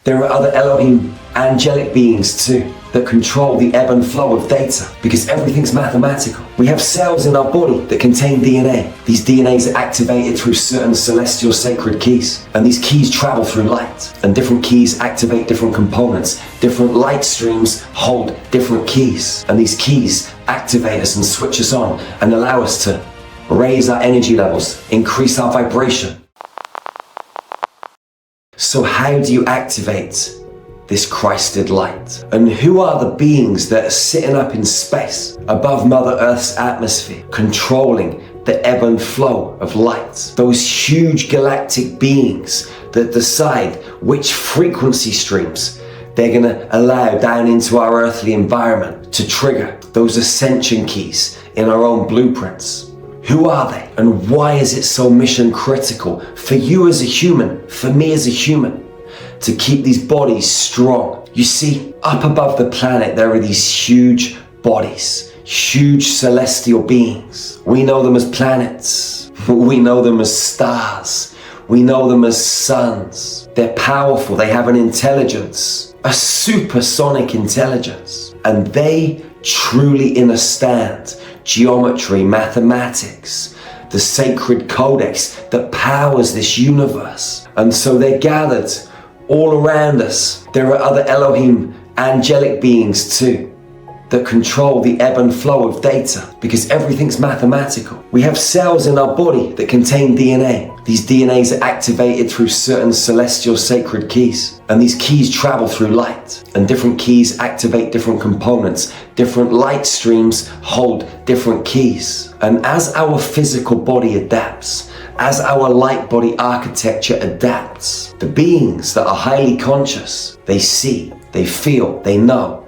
There are other Elohim Angelic beings too that control the ebb and flow of data, because everything's mathematical. We have cells in our body that contain DNA. These DNAs are activated through certain celestial sacred keys, and these keys travel through light, and different keys activate different components. Different light streams hold different keys, and these keys activate us and switch us on and allow us to raise our energy levels, increase our vibration. So how do you activate this Krysted light? And who are the beings that are sitting up in space above Mother Earth's atmosphere, controlling the ebb and flow of light? Those huge galactic beings that decide which frequency streams they're going to allow down into our earthly environment to trigger those ascension keys in our own blueprints. Who are they? And why is it so mission critical for you as a human, for me as a human, to keep these bodies strong? You see, up above the planet, there are these huge bodies, huge celestial beings. We know them as planets. We know them as stars. We know them as suns. They're powerful. They have an intelligence, a supersonic intelligence, and they truly understand geometry, mathematics, the sacred codex that powers this universe. And so they're gathered all around us. There are other Elohim Angelic beings too that control the ebb and flow of data, because everything's mathematical. We have cells in our body that contain DNA. These DNAs are activated through certain celestial sacred keys, and these keys travel through light, and different keys activate different components. Different light streams hold different keys. And as our physical body adapts, as our light body architecture adapts, the beings that are highly conscious, they see, they feel, they know,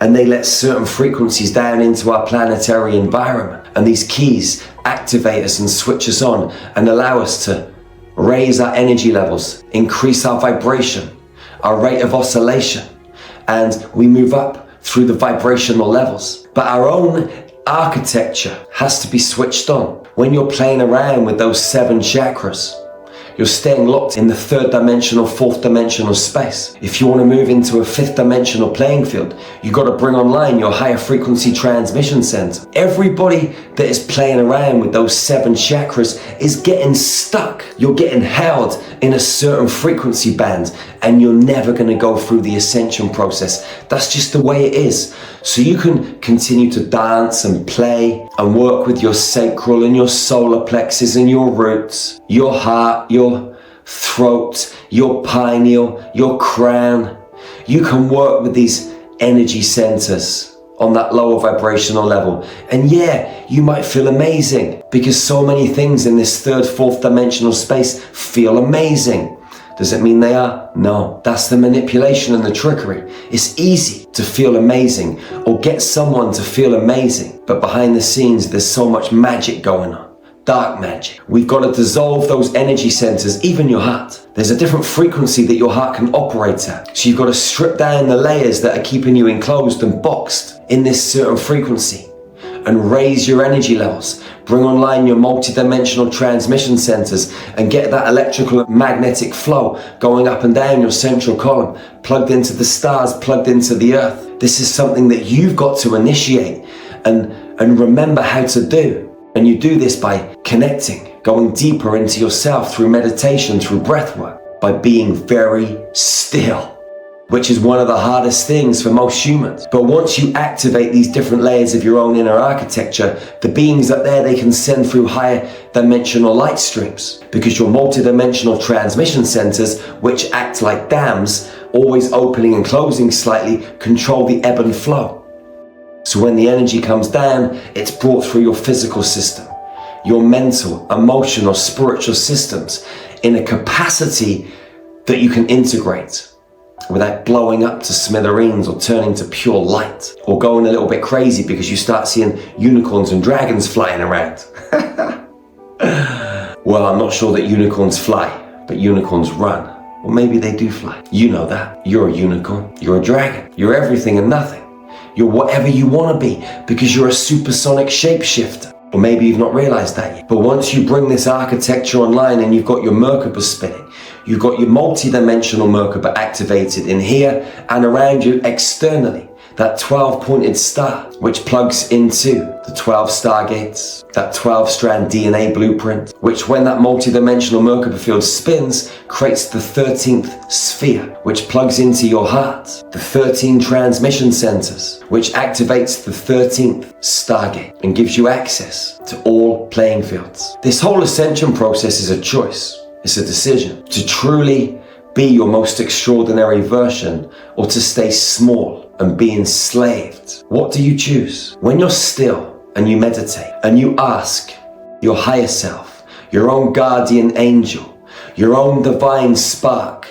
and they let certain frequencies down into our planetary environment. And these keys activate us and switch us on and allow us to raise our energy levels, increase our vibration, our rate of oscillation, and we move up through the vibrational levels. But our own architecture has to be switched on. When you're playing around with those 7 chakras, you're staying locked in the 3rd dimensional, 4th dimensional space. If you want to move into a 5th dimensional playing field, you've got to bring online your higher frequency transmission center. Everybody that is playing around with those 7 chakras is getting stuck. You're getting held in a certain frequency band, and you're never going to go through the ascension process. That's just the way it is. So you can continue to dance and play and work with your sacral and your solar plexus and your roots, your heart, your throat, your pineal, your crown. You can work with these energy centers on that lower vibrational level. And yeah, you might feel amazing, because so many things in this 3rd, 4th dimensional space feel amazing. Does it mean they are? No, that's the manipulation and the trickery. It's easy to feel amazing or get someone to feel amazing, but behind the scenes, there's so much magic going on. Dark magic. We've got to dissolve those energy centers, even your heart. There's a different frequency that your heart can operate at. So you've got to strip down the layers that are keeping you enclosed and boxed in this certain frequency and raise your energy levels. Bring online your multi-dimensional transmission centers and get that electrical and magnetic flow going up and down your central column, plugged into the stars, plugged into the earth. This is something that you've got to initiate and remember how to do. And you do this by connecting, going deeper into yourself through meditation, through breathwork, by being very still, which is one of the hardest things for most humans. But once you activate these different layers of your own inner architecture, the beings up there, they can send through higher dimensional light streams, because your multidimensional transmission centers, which act like dams, always opening and closing slightly, control the ebb and flow. So when the energy comes down, it's brought through your physical system, your mental, emotional, spiritual systems in a capacity that you can integrate without blowing up to smithereens or turning to pure light or going a little bit crazy because you start seeing unicorns and dragons flying around. Well, I'm not sure that unicorns fly, but unicorns run. Or maybe they do fly. You know that. You're a unicorn. You're a dragon. You're everything and nothing. You're whatever you want to be, because you're a supersonic shapeshifter. Or maybe you've not realized that yet. But once you bring this architecture online and you've got your Merkaba spinning, You've got your multi-dimensional Merkaba activated in here and around you externally. That 12-pointed star, which plugs into the 12 stargates, that 12-strand DNA blueprint, which when that multi-dimensional Merkaba field spins, creates the 13th sphere, which plugs into your heart, the 13 transmission centers, which activates the 13th stargate and gives you access to all playing fields. This whole ascension process is a choice. It's a decision to truly be your most extraordinary version or to stay small and be enslaved. What do you choose? When you're still and you meditate and you ask your higher self, your own guardian angel, your own divine spark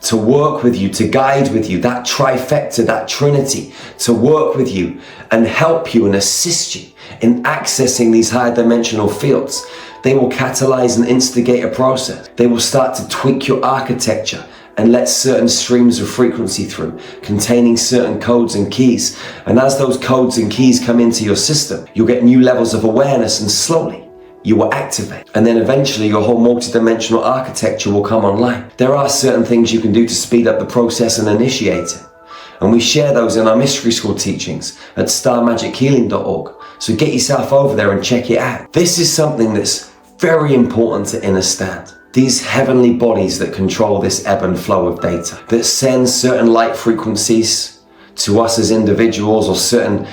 to work with you, to guide with you, that trifecta, that trinity, to work with you and help you and assist you in accessing these higher dimensional fields, they will catalyze and instigate a process. They will start to tweak your architecture and let certain streams of frequency through, containing certain codes and keys. And as those codes and keys come into your system, you'll get new levels of awareness and slowly you will activate. And then eventually your whole multidimensional architecture will come online. There are certain things you can do to speed up the process and initiate it. And we share those in our mystery school teachings at starmagichealing.org. So get yourself over there and check it out. This is something that's very important to understand. These heavenly bodies that control this ebb and flow of data, that send certain light frequencies to us as individuals or certain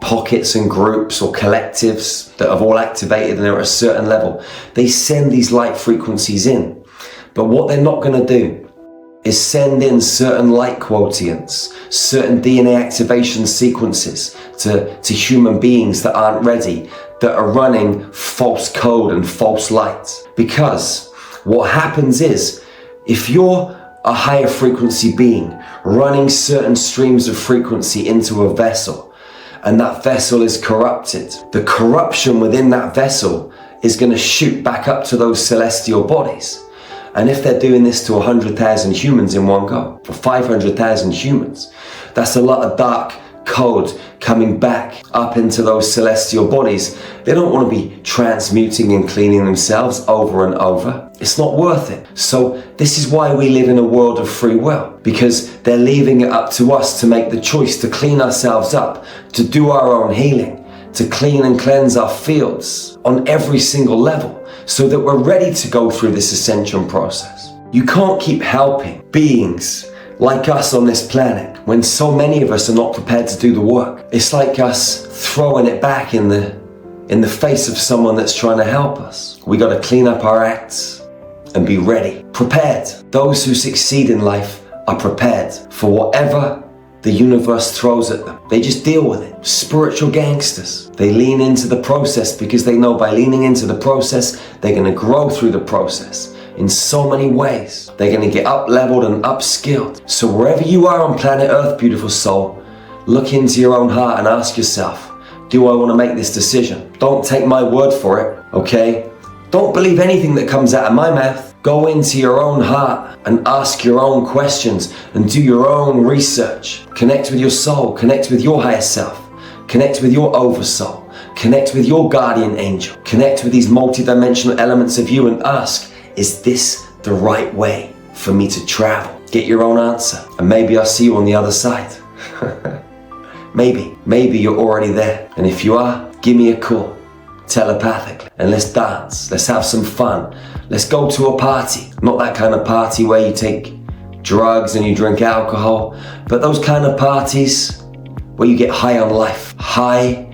pockets and groups or collectives that have all activated and are at a certain level. They send these light frequencies in. But what they're not going to do is send in certain light quotients, certain DNA activation sequences to human beings that aren't ready, that are running false code and false light. Because what happens is, if you're a higher frequency being running certain streams of frequency into a vessel, and that vessel is corrupted, the corruption within that vessel is going to shoot back up to those celestial bodies. And if they're doing this to 100,000 humans in one go, for 500,000 humans, that's a lot of dark code coming back up into those celestial bodies. They don't want to be transmuting and cleaning themselves over and over. It's not worth it. So this is why we live in a world of free will, because they're leaving it up to us to make the choice to clean ourselves up, to do our own healing, to clean and cleanse our fields on every single level so that we're ready to go through this ascension process. You can't keep helping beings like us on this planet when so many of us are not prepared to do the work. It's like us throwing it back in the face of someone that's trying to help us. We got to clean up our acts and be ready, prepared. Those who succeed in life are prepared for whatever the universe throws at them. They just deal with it. Spiritual gangsters. They lean into the process because they know by leaning into the process, they're going to grow through the process in so many ways. They're going to get up-leveled and upskilled. So wherever you are on planet Earth, beautiful soul, look into your own heart and ask yourself, do I want to make this decision? Don't take my word for it, okay? Don't believe anything that comes out of my mouth. Go into your own heart and ask your own questions and do your own research. Connect with your soul, connect with your higher self, connect with your oversoul, connect with your guardian angel, connect with these multidimensional elements of you and ask, is this the right way for me to travel? Get your own answer, and maybe I'll see you on the other side. Maybe you're already there. And if you are, give me a call, telepathically, and let's dance, let's have some fun. Let's go to a party. Not that kind of party where you take drugs and you drink alcohol, but those kind of parties where you get high on life, high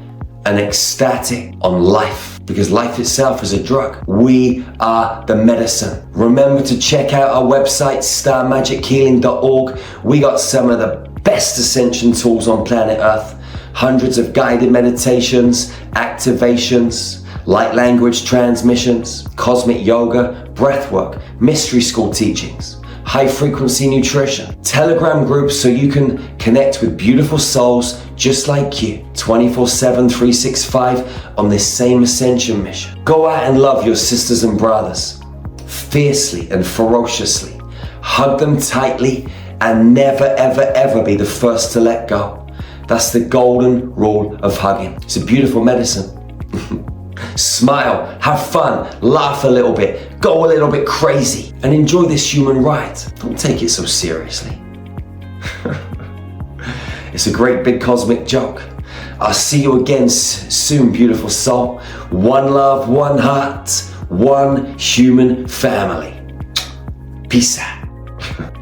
and ecstatic on life. Because life itself is a drug. We are the medicine. Remember to check out our website, starmagichealing.org. We got some of the best ascension tools on planet Earth. Hundreds of guided meditations, activations, light language transmissions, cosmic yoga, breathwork, mystery school teachings, high frequency nutrition, Telegram groups so you can connect with beautiful souls just like you, 24/7, 365 on this same ascension mission. Go out and love your sisters and brothers, fiercely and ferociously. Hug them tightly and never, ever, ever be the first to let go. That's the golden rule of hugging. It's a beautiful medicine. Smile, have fun, laugh a little bit, go a little bit crazy. and enjoy this human ride. Don't take it so seriously. It's a great big cosmic joke. I'll see you again soon, beautiful soul. One love, one heart, one human family. Peace out.